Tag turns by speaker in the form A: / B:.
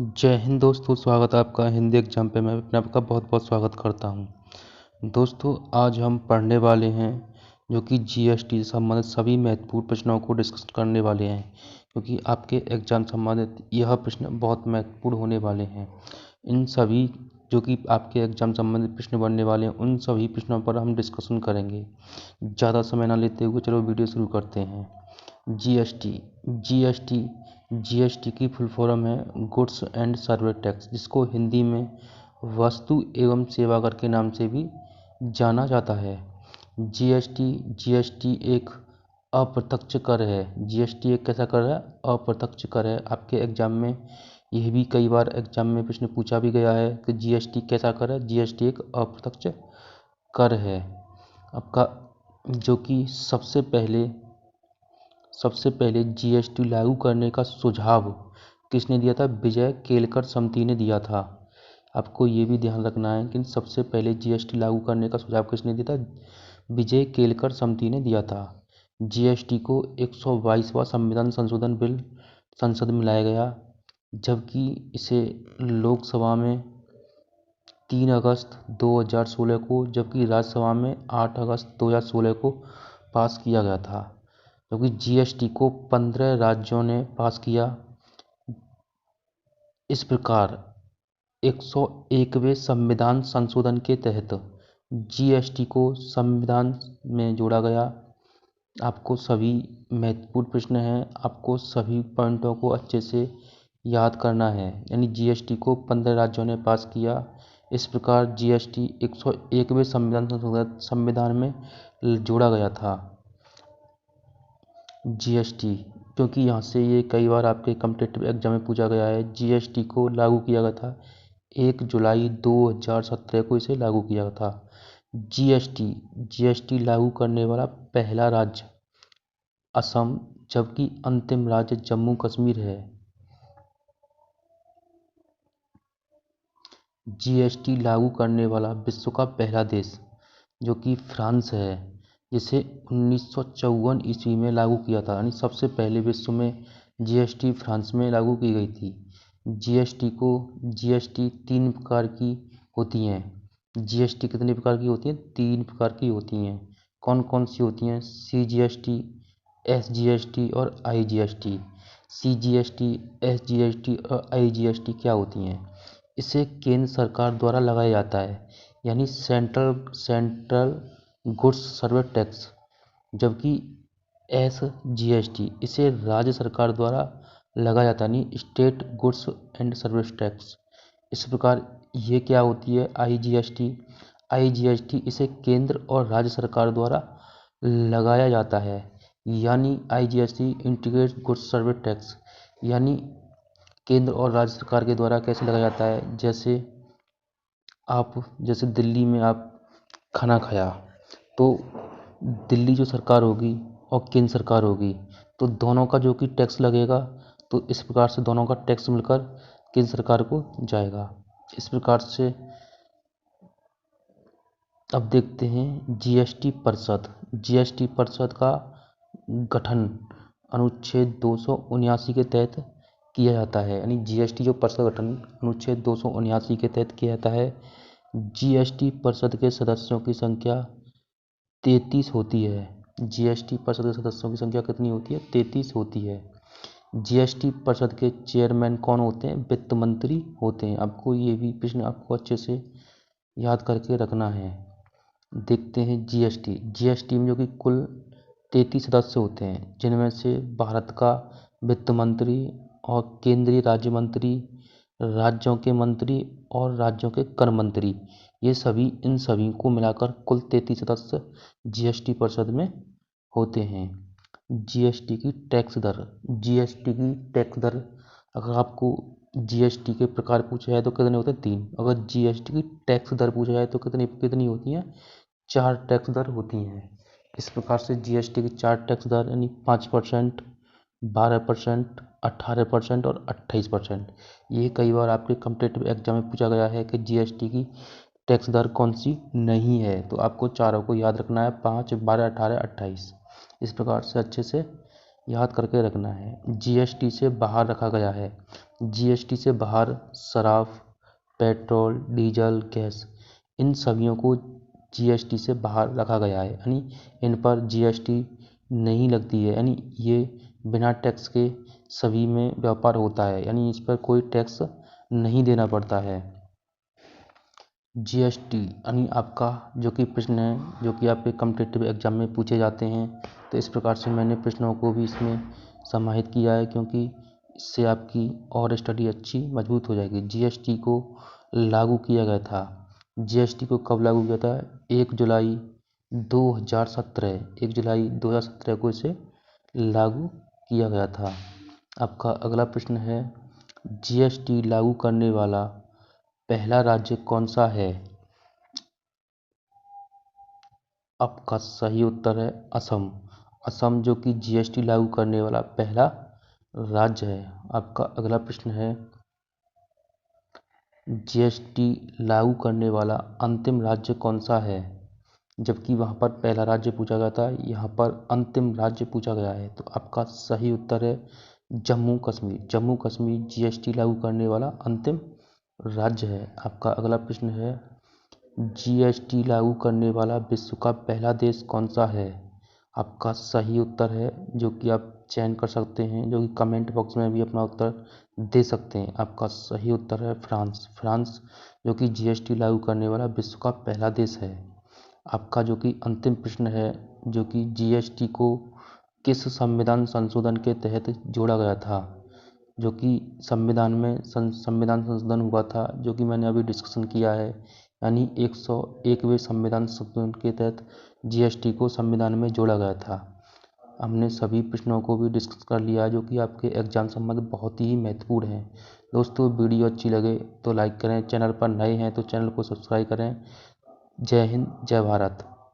A: जय हिंद दोस्तों, स्वागत है आपका हिंदी एग्जाम पे। मैं अपने आपका बहुत बहुत स्वागत करता हूं। दोस्तों, आज हम पढ़ने वाले हैं जो कि जीएसटी से संबंधित सभी महत्वपूर्ण प्रश्नों को डिस्कस करने वाले हैं, क्योंकि आपके एग्जाम संबंधित यह प्रश्न बहुत महत्वपूर्ण होने वाले हैं। इन सभी जो कि आपके एग्जाम संबंधित प्रश्न बनने वाले हैं, उन सभी प्रश्नों पर हम डिस्कशन करेंगे। ज़्यादा समय ना लेते हुए चलो वीडियो शुरू करते हैं। जीएसटी जीएसटी जीएसटी की फुल फॉर्म है गुड्स एंड सर्विस टैक्स, जिसको हिंदी में वस्तु एवं सेवा कर के नाम से भी जाना जाता है। जीएसटी एक अप्रत्यक्ष कर है। जीएसटी एक कैसा कर है? अप्रत्यक्ष कर है। आपके एग्जाम में यह भी कई बार एग्जाम में प्रश्न पूछा भी गया है कि जीएसटी कैसा कर है। जीएसटी एक अप्रत्यक्ष कर है आपका, जो कि सबसे पहले जीएसटी लागू करने का सुझाव किसने दिया था? विजय केलकर समिति ने दिया था। आपको ये भी ध्यान रखना है कि सबसे पहले जीएसटी लागू करने का सुझाव किसने दिया था? विजय केलकर समिति ने दिया था। जीएसटी को 122वां संविधान संशोधन बिल संसद में लाया गया, जबकि इसे लोकसभा में 3 अगस्त 2016 को, जबकि राज्यसभा में 8 अगस्त 2016 को पास किया गया था। क्योंकि जीएसटी को 15 राज्यों ने पास किया। इस प्रकार 101वें संविधान संशोधन के तहत जीएसटी को संविधान में जोड़ा गया। आपको सभी महत्वपूर्ण प्रश्न हैं, आपको सभी पॉइंटों को अच्छे से याद करना है। यानी जीएसटी को 15 राज्यों ने पास किया। इस प्रकार जीएसटी 101वें संविधान में जोड़ा गया था। जीएसटी, क्योंकि यहाँ से ये कई बार आपके कॉम्पिटिटिव एग्जाम में पूछा गया है। जीएसटी को लागू किया गया था 1 जुलाई 2017 को, इसे लागू किया गया था। जीएसटी लागू करने वाला पहला राज्य असम, जबकि अंतिम राज्य जम्मू कश्मीर है। जीएसटी लागू करने वाला विश्व का पहला देश जो कि फ्रांस है, जिसे 1954 ईस्वी में लागू किया था। यानी सबसे पहले विश्व में जीएसटी फ्रांस में लागू की गई थी। जीएसटी 3 प्रकार की होती हैं। जीएसटी कितने प्रकार की होती हैं? 3 प्रकार की होती हैं। कौन कौन सी होती हैं? सीजीएसटी, एसजीएसटी और आईजीएसटी। सीजीएसटी, एसजीएसटी और आईजीएसटी क्या होती हैं? इसे केंद्र सरकार द्वारा लगाया जाता है, यानी सेंट्रल गुड्स सर्विस टैक्स। जबकि एसजीएसटी, इसे राज्य सरकार द्वारा लगाया जाता है, यानी state goods and service tax. इस प्रकार ये क्या होती है? आईजीएसटी, इसे केंद्र और राज्य सरकार द्वारा लगाया जाता है, यानी IGST integrated goods service tax. यानी केंद्र और राज्य सरकार के द्वारा कैसे लगाया जाता है? जैसे दिल्ली में आप खाना खाया, तो दिल्ली जो सरकार होगी और केंद्र सरकार होगी, तो दोनों का जो कि टैक्स लगेगा, तो इस प्रकार से दोनों का टैक्स मिलकर केंद्र सरकार को जाएगा। इस प्रकार से अब देखते हैं जीएसटी परिषद का गठन अनुच्छेद 279 के तहत किया जाता है। यानी जीएसटी जो परिषद गठन अनुच्छेद 279 के तहत किया जाता है। जीएसटी परिषद के सदस्यों की संख्या 33 होती है। जीएसटी परिषद के सदस्यों की संख्या कितनी होती है? 33 होती है। जीएसटी परिषद के चेयरमैन कौन होते हैं? वित्त मंत्री होते हैं। आपको ये भी प्रश्न आपको अच्छे से याद करके रखना है। देखते हैं जीएसटी में जो कि कुल 33 सदस्य होते हैं, जिनमें से भारत का वित्त मंत्री और केंद्रीय राज्य मंत्री, राज्यों के मंत्री और राज्यों के कर मंत्री, इन सभी को मिलाकर कुल 33 सदस्य जीएसटी परिषद में होते हैं। जीएसटी की टैक्स दर, अगर आपको जीएसटी के प्रकार पूछा जाए तो कितने होते हैं? 3। अगर जीएसटी की टैक्स दर पूछा जाए तो कितनी होती हैं? 4 टैक्स दर होती हैं। इस प्रकार से जीएसटी की 4 टैक्स दर, यानी 5%, 12%, 18% और 28%। ये कई बार आपके कॉम्पिटिटिव एग्जाम में पूछा गया है कि जीएसटी की टैक्स दर कौन सी नहीं है, तो आपको चारों को याद रखना है, 5, 12, 18, 28। इस प्रकार से अच्छे से याद करके रखना है। जीएसटी से बाहर रखा गया है, जीएसटी से बाहर शराब, पेट्रोल, डीजल, गैस, इन सभियों को जीएसटी से बाहर रखा गया है, यानी इन पर जीएसटी नहीं लगती है, यानी ये बिना टैक्स के सभी में व्यापार होता है, यानी इस पर कोई टैक्स नहीं देना पड़ता है। जीएसटी यानी आपका जो कि प्रश्न है जो कि आपके कॉम्पिटिटिव एग्जाम में पूछे जाते हैं, तो इस प्रकार से मैंने प्रश्नों को भी इसमें समाहित किया है, क्योंकि इससे आपकी और स्टडी अच्छी मजबूत हो जाएगी। जीएसटी को लागू किया गया था। जीएसटी को कब लागू किया था? 1 जुलाई 2017, 1 जुलाई 2017 को इसे लागू किया गया था। आपका अगला प्रश्न है, जीएसटी लागू करने वाला पहला राज्य कौन सा है? आपका सही उत्तर है असम। असम जो कि जीएसटी लागू करने वाला पहला राज्य है। आपका अगला प्रश्न है, जीएसटी लागू करने वाला अंतिम राज्य कौन सा है? जबकि वहाँ पर पहला राज्य पूछा गया था, यहाँ पर अंतिम राज्य पूछा गया है, तो आपका सही उत्तर है जम्मू कश्मीर। जम्मू कश्मीर जीएसटी लागू करने वाला अंतिम राज्य है। आपका अगला प्रश्न है, जीएसटी लागू करने वाला विश्व का पहला देश कौन सा है? आपका सही उत्तर है, जो कि आप चयन कर सकते हैं, जो कि कमेंट बॉक्स में भी अपना उत्तर दे सकते हैं। आपका सही उत्तर है फ्रांस। फ्रांस जो कि जीएसटी लागू करने वाला विश्व का पहला देश है। आपका जो कि अंतिम प्रश्न है, जो कि जीएसटी को किस संविधान संशोधन के तहत जोड़ा गया था? जो कि संविधान में संविधान संशोधन हुआ था, जो कि मैंने अभी डिस्कशन किया है, यानी 101वें संविधान संशोधन के तहत जीएसटी को संविधान में जोड़ा गया था। हमने सभी प्रश्नों को भी डिस्कस कर लिया, जो कि आपके एग्जाम संबंध बहुत ही महत्वपूर्ण हैं। दोस्तों, वीडियो अच्छी लगे तो लाइक करें, चैनल पर नए हैं तो चैनल को सब्सक्राइब करें। जय हिंद, जय भारत।